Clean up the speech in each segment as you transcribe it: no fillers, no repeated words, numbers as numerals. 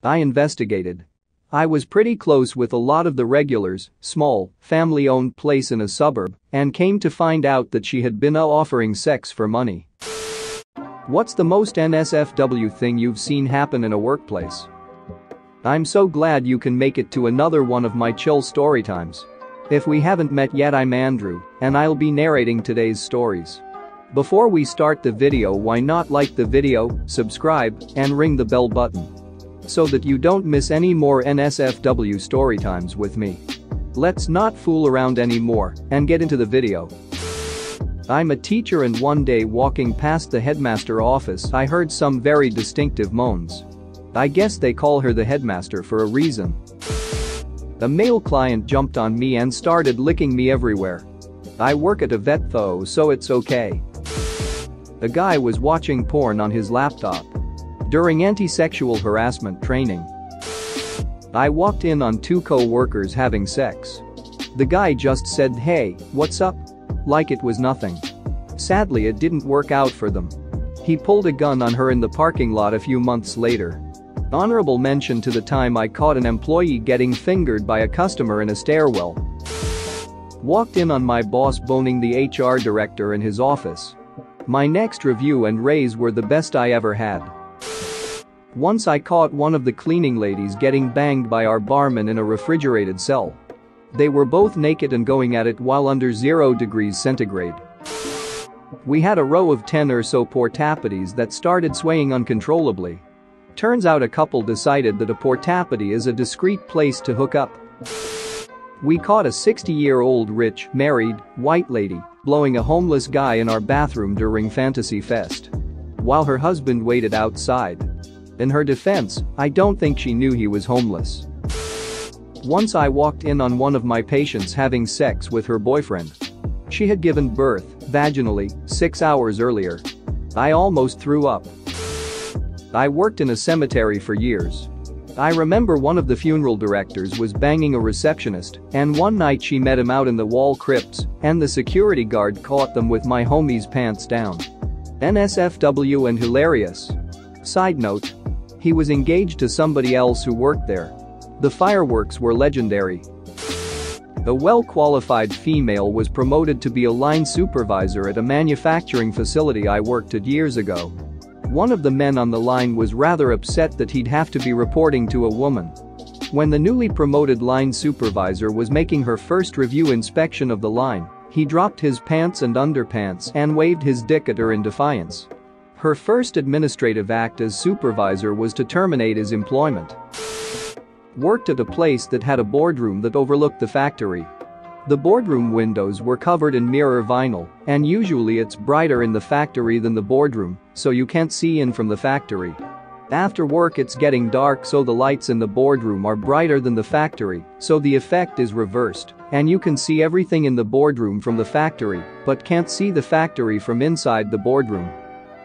I investigated. I was pretty close with a lot of the regulars, small, family-owned place in a suburb, and came to find out that she had been offering sex for money. What's the most NSFW thing you've seen happen in a workplace? I'm so glad you can make it to another one of my chill story times. If we haven't met yet, I'm Andrew, and I'll be narrating today's stories. Before we start the video, why not like the video, subscribe, and ring the bell button so that you don't miss any more NSFW story times with me. Let's not fool around anymore and get into the video. I'm a teacher, and one day walking past the headmaster office, I heard some very distinctive moans. I guess they call her the headmaster for a reason. A male client jumped on me and started licking me everywhere. I work at a vet though, so it's okay. A guy was watching porn on his laptop during anti-sexual harassment training. I walked in on two co-workers having sex. The guy just said, "Hey, what's up?" like it was nothing. Sadly, it didn't work out for them. He pulled a gun on her in the parking lot a few months later. Honorable mention to the time I caught an employee getting fingered by a customer in a stairwell. Walked in on my boss boning the HR director in his office. My next review and raise were the best I ever had. Once I caught one of the cleaning ladies getting banged by our barman in a refrigerated cell. They were both naked and going at it while under 0 degrees centigrade. We had a row of 10 or so portapities that started swaying uncontrollably. Turns out a couple decided that a portapity is a discreet place to hook up. We caught a 60-year-old rich, married, white lady blowing a homeless guy in our bathroom during Fantasy Fest while her husband waited outside. In her defense, I don't think she knew he was homeless. Once I walked in on one of my patients having sex with her boyfriend. She had given birth, vaginally, 6 hours earlier. I almost threw up. I worked in a cemetery for years. I remember one of the funeral directors was banging a receptionist, and one night she met him out in the wall crypts, and the security guard caught them with my homie's pants down. NSFW and hilarious. Side note. He was engaged to somebody else who worked there. The fireworks were legendary. A well-qualified female was promoted to be a line supervisor at a manufacturing facility I worked at years ago. One of the men on the line was rather upset that he'd have to be reporting to a woman. When the newly promoted line supervisor was making her first review inspection of the line, he dropped his pants and underpants and waved his dick at her in defiance. Her first administrative act as supervisor was to terminate his employment. Worked at a place that had a boardroom that overlooked the factory. The boardroom windows were covered in mirror vinyl, and usually it's brighter in the factory than the boardroom, so you can't see in from the factory. After work it's getting dark, so the lights in the boardroom are brighter than the factory, so the effect is reversed, and you can see everything in the boardroom from the factory, but can't see the factory from inside the boardroom.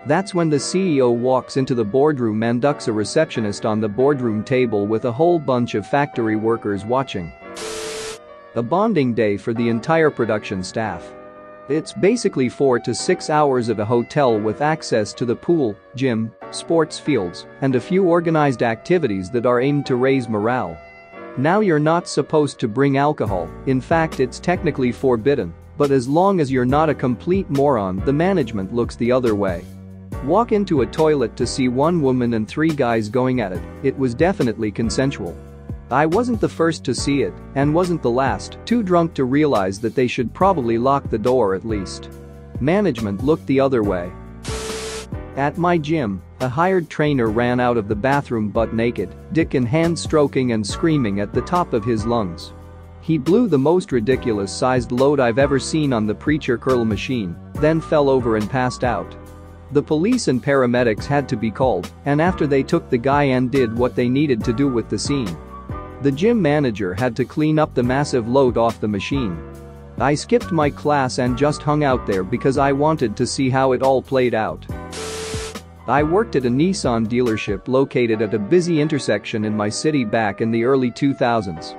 That's when the CEO walks into the boardroom and ducks a receptionist on the boardroom table with a whole bunch of factory workers watching. A bonding day for the entire production staff. It's basically 4 to 6 hours of a hotel with access to the pool, gym, sports fields, and a few organized activities that are aimed to raise morale. Now, you're not supposed to bring alcohol, in fact it's technically forbidden, but as long as you're not a complete moron, the management looks the other way. Walk into a toilet to see one woman and 3 guys going at it. It was definitely consensual. I wasn't the first to see it, and wasn't the last, too drunk to realize that they should probably lock the door at least. Management looked the other way. At my gym, a hired trainer ran out of the bathroom butt naked, dick in hand, stroking and screaming at the top of his lungs. He blew the most ridiculous sized load I've ever seen on the preacher curl machine, then fell over and passed out. The police and paramedics had to be called, and after they took the guy and did what they needed to do with the scene, the gym manager had to clean up the massive load off the machine. I skipped my class and just hung out there because I wanted to see how it all played out. I worked at a Nissan dealership located at a busy intersection in my city back in the early 2000s.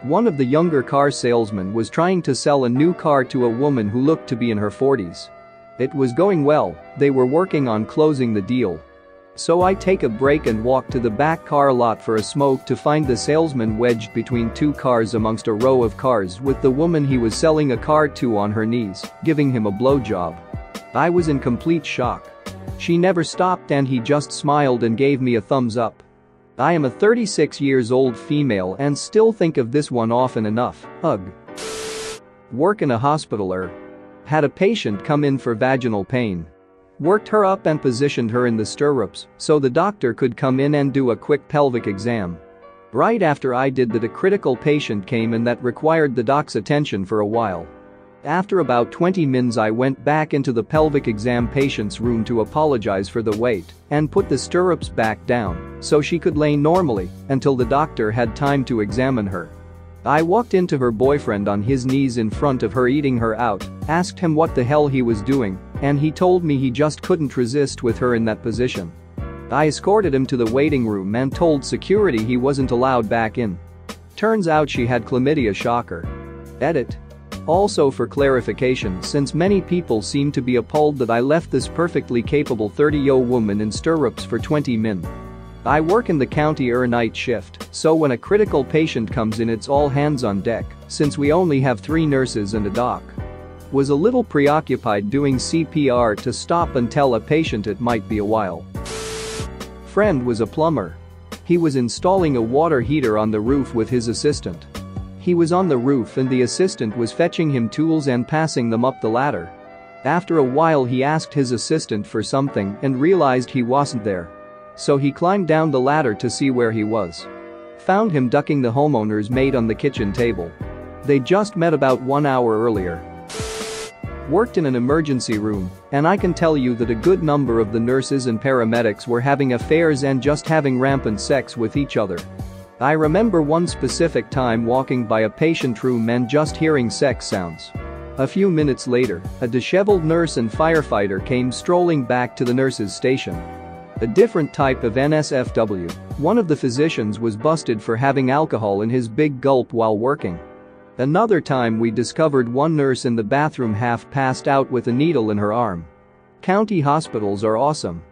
One of the younger car salesmen was trying to sell a new car to a woman who looked to be in her 40s. It was going well, they were working on closing the deal. So I take a break and walk to the back car lot for a smoke to find the salesman wedged between two cars amongst a row of cars with the woman he was selling a car to on her knees, giving him a blowjob. I was in complete shock. She never stopped and he just smiled and gave me a thumbs up. I am a 36 years old female and still think of this one often enough, ugh. Work in a hospital. Had a patient come in for vaginal pain. Worked her up and positioned her in the stirrups so the doctor could come in and do a quick pelvic exam. Right after I did that, a critical patient came in that required the doc's attention for a while. After about 20 minutes I went back into the pelvic exam patient's room to apologize for the wait and put the stirrups back down so she could lay normally until the doctor had time to examine her. I walked into her boyfriend on his knees in front of her eating her out, asked him what the hell he was doing, and he told me he just couldn't resist with her in that position. I escorted him to the waiting room and told security he wasn't allowed back in. Turns out she had chlamydia, shocker. Edit. Also, for clarification, since many people seem to be appalled that I left this perfectly capable 30-year-old woman in stirrups for 20 min. I work in the county night shift, so when a critical patient comes in it's all hands on deck, since we only have 3 nurses and a doc. Was a little preoccupied doing CPR to stop and tell a patient it might be a while. Friend was a plumber. He was installing a water heater on the roof with his assistant. He was on the roof and the assistant was fetching him tools and passing them up the ladder. After a while he asked his assistant for something and realized he wasn't there. So he climbed down the ladder to see where he was. Found him ducking the homeowner's maid on the kitchen table. They just met about 1 hour earlier. Worked in an emergency room, and I can tell you that a good number of the nurses and paramedics were having affairs and just having rampant sex with each other. I remember one specific time walking by a patient room and just hearing sex sounds. A few minutes later, a disheveled nurse and firefighter came strolling back to the nurse's station. A different type of NSFW, one of the physicians was busted for having alcohol in his big gulp while working. Another time we discovered one nurse in the bathroom half passed out with a needle in her arm. County hospitals are awesome.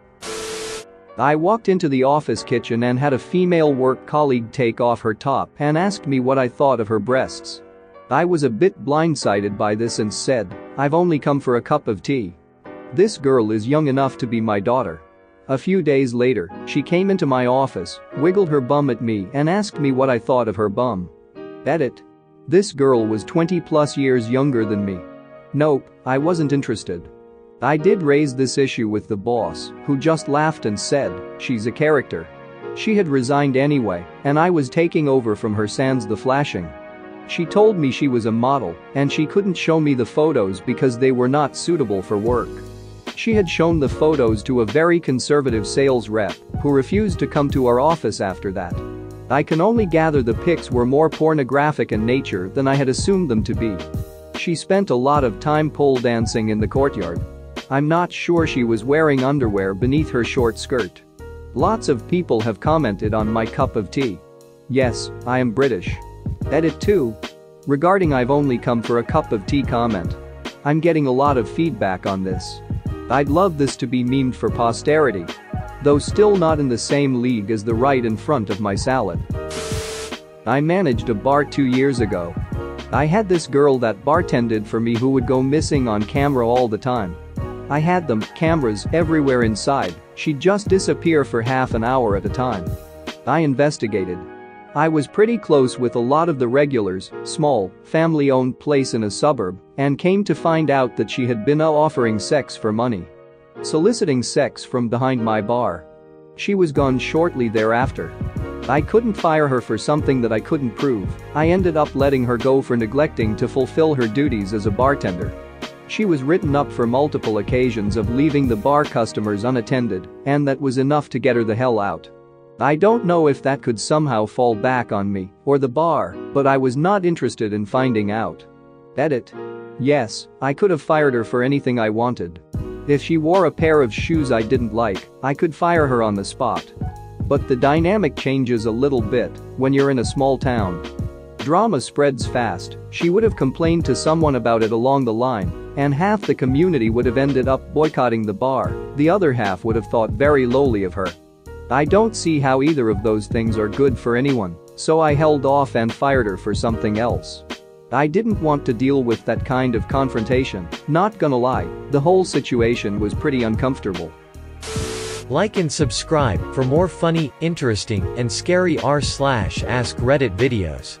I walked into the office kitchen and had a female work colleague take off her top and asked me what I thought of her breasts. I was a bit blindsided by this and said, "I've only come for a cup of tea. This girl is young enough to be my daughter." A few days later, she came into my office, wiggled her bum at me and asked me what I thought of her bum. Edit. This girl was 20+ years younger than me. Nope, I wasn't interested. I did raise this issue with the boss, who just laughed and said, "She's a character." She had resigned anyway, and I was taking over from her sans the flashing. She told me she was a model and she couldn't show me the photos because they were not suitable for work. She had shown the photos to a very conservative sales rep who refused to come to our office after that. I can only gather the pics were more pornographic in nature than I had assumed them to be. She spent a lot of time pole dancing in the courtyard. I'm not sure she was wearing underwear beneath her short skirt. Lots of people have commented on my cup of tea. Yes, I am British. Edit 2. Regarding "I've only come for a cup of tea" comment. I'm getting a lot of feedback on this. I'd love this to be memed for posterity. Though still not in the same league as the right in front of my salad. I managed a bar 2 years ago. I had this girl that bartended for me who would go missing on camera all the time. I had them, cameras everywhere inside, she'd just disappear for half an hour at a time. I investigated. I was pretty close with a lot of the regulars, small, family-owned place in a suburb, and came to find out that she had been offering sex for money. Soliciting sex from behind my bar. She was gone shortly thereafter. I couldn't fire her for something that I couldn't prove. I ended up letting her go for neglecting to fulfill her duties as a bartender. She was written up for multiple occasions of leaving the bar customers unattended, and that was enough to get her the hell out. I don't know if that could somehow fall back on me or the bar, but I was not interested in finding out. Edit. Yes, I could have fired her for anything I wanted. If she wore a pair of shoes I didn't like, I could fire her on the spot. But the dynamic changes a little bit when you're in a small town. Drama spreads fast. She would have complained to someone about it along the line, And half the community would have ended up boycotting the bar, the other half would have thought very lowly of her. I don't see how either of those things are good for anyone, so I held off and fired her for something else. I didn't want to deal with that kind of confrontation, not gonna lie, the whole situation was pretty uncomfortable. Like and subscribe for more funny, interesting, and scary r/ask Reddit videos.